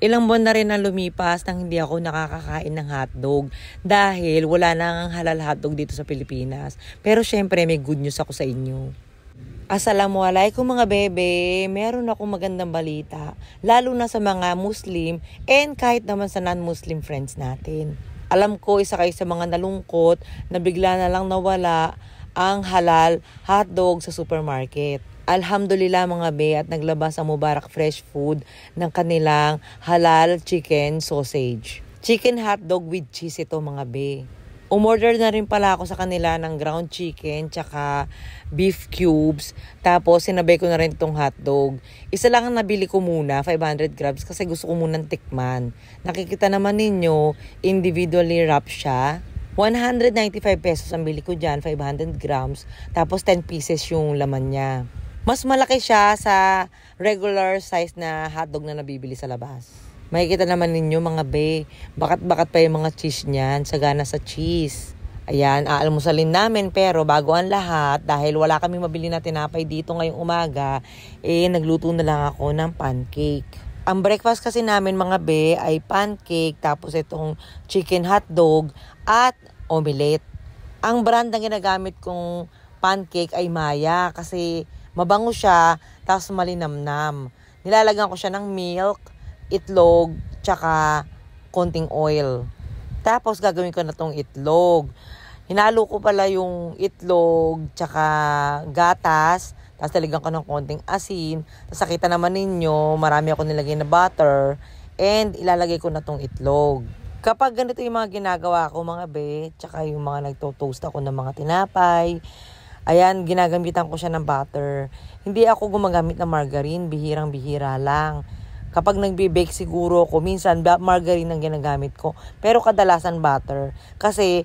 Ilang buwan na rin na lumipas nang hindi ako nakakakain ng hotdog dahil wala nang halal hotdog dito sa Pilipinas. Pero syempre may good news ako sa inyo. Assalamualaikum mga bebe, meron akong magandang balita, lalo na sa mga Muslim and kahit naman sa non-Muslim friends natin. Alam ko isa kayo sa mga nalungkot na bigla na lang nawala ang halal hotdog sa supermarket. Alhamdulillah mga be at naglabas ang Mubarak Fresh Food ng kanilang halal chicken sausage. Chicken hotdog with cheese ito mga be. Umorder na rin pala ako sa kanila ng ground chicken tsaka beef cubes. Tapos sinabay ko na rin itong hotdog. Isa lang ang nabili ko muna, 500 grams kasi gusto ko munang tikman. Nakikita naman ninyo, individually wrapped siya. 195 pesos ang bili ko dyan, 500 grams. Tapos 10 pieces yung laman niya. Mas malaki siya sa regular size na hotdog na nabibili sa labas. Makikita naman ninyo mga be, bakat-bakat pa yung mga cheese niyan, sagana sa cheese. Ayan, aalmusalin namin pero bago ang lahat, dahil wala kami mabili na tinapay dito ngayong umaga, nagluto na lang ako ng pancake. Ang breakfast kasi namin mga be ay pancake, tapos itong chicken hotdog at omelette. Ang brand na ginagamit kong pancake ay Maya kasi mabango siya, tapos malinamnam. Nilalagyan ko siya ng milk, itlog, tsaka konting oil. Tapos gagawin ko na tong itlog. Hinalo ko pala yung itlog, tsaka gatas, tapos talagyan ko ng konting asin. Tapos nakita naman ninyo, marami ako nilagay na butter, and ilalagay ko na tong itlog. Kapag ganito yung mga ginagawa ko mga be, tsaka yung mga nagto-toast ako ng mga tinapay, ayan, ginagamitan ko siya ng butter. Hindi ako gumagamit ng margarine, bihirang-bihira lang. Kapag nagbe-bake siguro ako, minsan margarine ang ginagamit ko. Pero kadalasan butter. Kasi,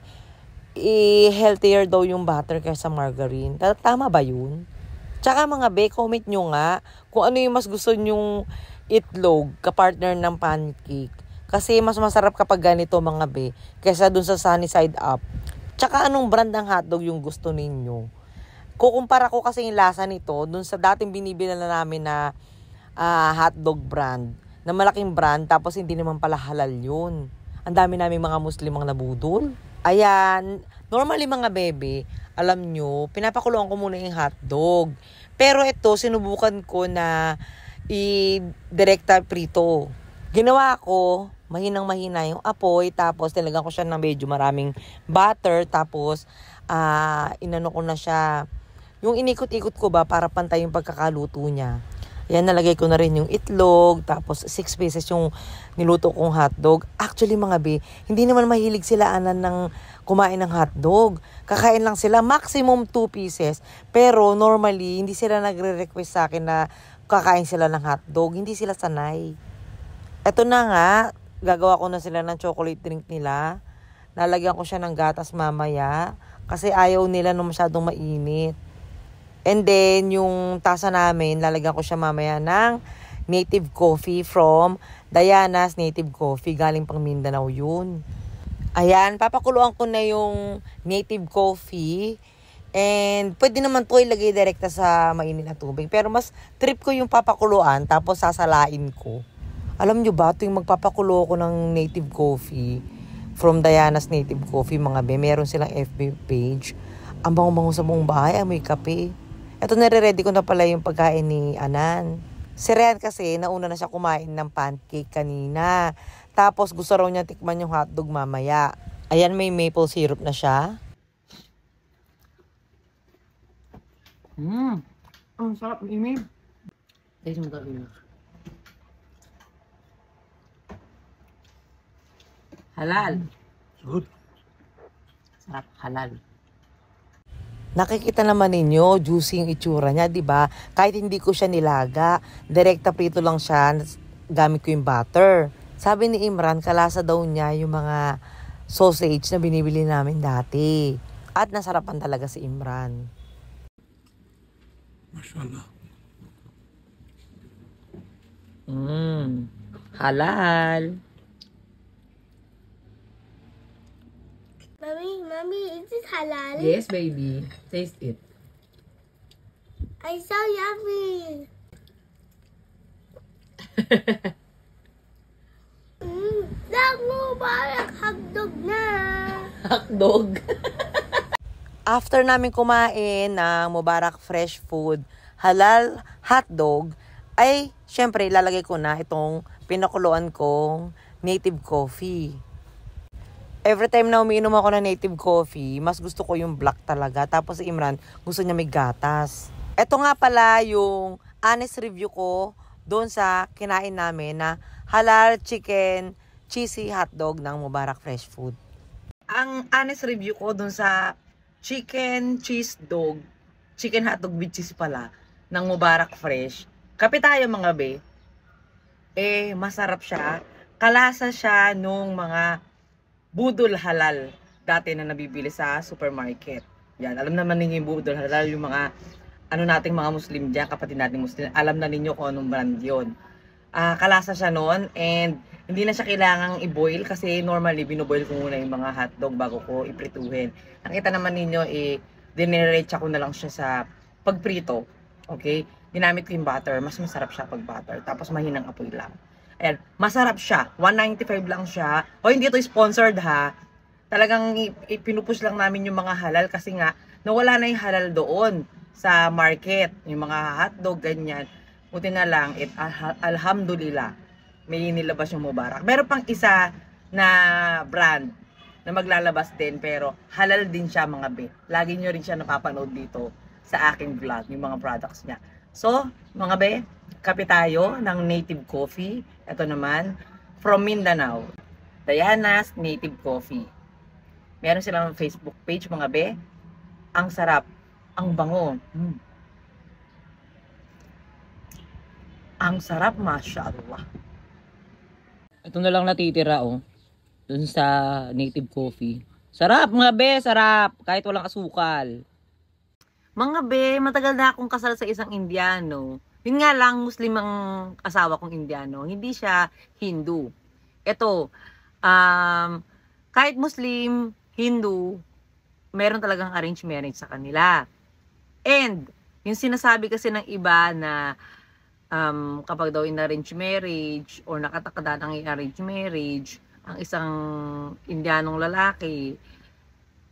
healthier daw yung butter kaysa margarine. Tama ba yun? Tsaka mga be, comment nyo nga kung ano yung mas gusto nyong itlog kapartner ng pancake. Kasi mas masarap kapag ganito mga be, kaysa dun sa sunny side up. Tsaka anong brand ng hotdog yung gusto ninyo? Kukumpara ko kasi yung lasa nito dun sa dating binibili na namin na hotdog brand, na malaking brand, tapos hindi naman pala halal yun. Ang dami namin mga Muslim ang nabudol. Ayan, normally mga bebe, alam nyo, pinapakuloan ko muna yung hotdog. Pero ito, sinubukan ko na i-direkta prito. Ginawa ko, mahinang-mahina yung apoy, tapos nilagyan ko siya ng medyo maraming butter, tapos inano ko na siya. Yung inikot-ikot ko ba para pantay yung pagkakaluto niya. Yan, nalagay ko na rin yung itlog, tapos 6 pieces yung niluto kong hotdog. Actually mga be, hindi naman mahilig sila ng kumain ng hotdog. Kakain lang sila, maximum 2 pieces. Pero normally, hindi sila nagre-request sa akin na kakain sila ng hotdog. Hindi sila sanay. Eto na nga, gagawa ko na sila ng chocolate drink nila. Lalagyan ko siya ng gatas mamaya kasi ayaw nila na masyadong mainit. And then, yung tasa namin, lalagyan ko siya mamaya ng native coffee from Diana's Native Coffee. Galing pang Mindanao yun. Ayan, papakuluan ko na yung native coffee. And pwede naman to ilagay direkta sa mainit na tubig. Pero mas trip ko yung papakuluan, tapos sasalain ko. Alam nyo ba, yung magpapakulo ko ng native coffee from Diana's Native Coffee, mga be, meron silang FB page. Ang bango-bango sa buong bahay, amoy kape. Ito, nare-ready ko na pala yung pagkain ni Anan. Si Rian kasi, nauna na siya kumain ng pancake kanina. Tapos, gusto raw niya tikman yung hotdog mamaya. Ayan, may maple syrup na siya. Ang sarap ni Amy. Taste mo gawin. Halal. Good. Sarap, halal. Nakikita naman ninyo, juicy yung itsura niya, di ba? Kahit hindi ko siya nilaga, direkta prito lang siya, gamit ko yung butter. Sabi ni Imran, kalasa daw niya yung mga sausage na binibili namin dati. At nasarapan talaga si Imran. Mashallah. Halal. Mommy, is it halal? Yes, baby. Taste it. I so yummy. Mubarak hotdog na. Hotdog. After namin kumain ng Mubarak Fresh Food Halal Hotdog, ay syempre ilalagay ko na itong pinakuluan kong native coffee. Every time na umiinom ako ng native coffee, mas gusto ko yung black talaga. Tapos si Imran, gusto niya may gatas. Ito nga pala yung honest review ko doon sa kinain namin na halal chicken cheesy hotdog ng Mubarak Fresh Food. Ang honest review ko doon sa chicken hotdog with cheese pala ng Mubarak Fresh. Kape tayo mga be. Masarap siya. Kalasa siya nung mga budol halal dati na nabibili sa supermarket. Yan, alam naman ninyo yung budol halal, yung mga nating mga Muslim dyan, kapatid nating Muslim, alam na ninyo kung anong brand yun. Kalasa siya noon and hindi na siya kailangang i-boil kasi normally binoboil ko muna yung mga hotdog bago ko iprituhin. Nakita naman ninyo, dinerecha ko na lang siya sa pagprito. Okay? Ginamit ko yung butter. Mas masarap siya pag butter. Tapos mahinang apoy lang. Ayan. Masarap siya. 195 lang siya. O hindi ito sponsored ha. Talagang pinupush lang namin yung mga halal kasi nga nawala na yung halal doon sa market. Yung mga hotdog, ganyan. Buti na lang, alhamdulillah, may nilabas yung Mubarak. Meron pang isa na brand na maglalabas din pero halal din siya mga be. Lagi nyo rin siya napapanood dito sa aking vlog, yung mga products niya. So, mga be, kape tayo ng native coffee. Ito naman, from Mindanao. Diana's Native Coffee. Meron silang Facebook page mga be. Ang sarap, ang bango. Ang sarap, mashallah. Ito na lang natitira dun sa native coffee. Sarap mga be, sarap. Kahit walang asukal. Mga be, matagal na akong kasal sa isang Indiano. Yun nga lang, Muslim ang asawa kong Indiano. Hindi siya Hindu. Ito, kahit Muslim, Hindu, meron talagang arranged marriage sa kanila. And, yung sinasabi kasi ng iba na kapag daw in-arrange marriage or nakatakda ng i-arrange marriage, ang isang Indianong lalaki,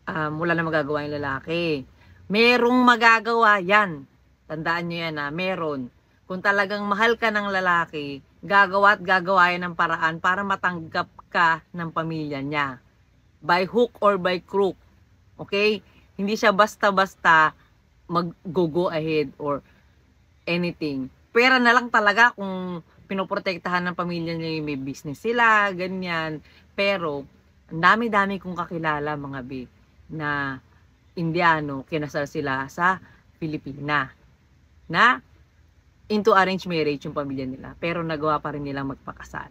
wala na magagawa yung lalaki. Merong magagawa yan. Tandaan nyo yan na meron. Kung talagang mahal ka ng lalaki, gagawa at gagawa yan ng paraan para matanggap ka ng pamilya niya. By hook or by crook. Okay? Hindi siya basta-basta mag-go ahead or anything. Pera na lang talaga kung pinoprotektahan ng pamilya niya, may business sila, ganyan. Pero, ang dami-dami kong kakilala mga be, na Indiano, kinasal sila sa Pilipina. Na, into arranged marriage yung pamilya nila. Pero nagawa pa rin nilang magpakasal.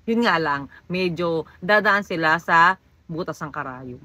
Yun nga lang, medyo dadaan sila sa butas ng karayom.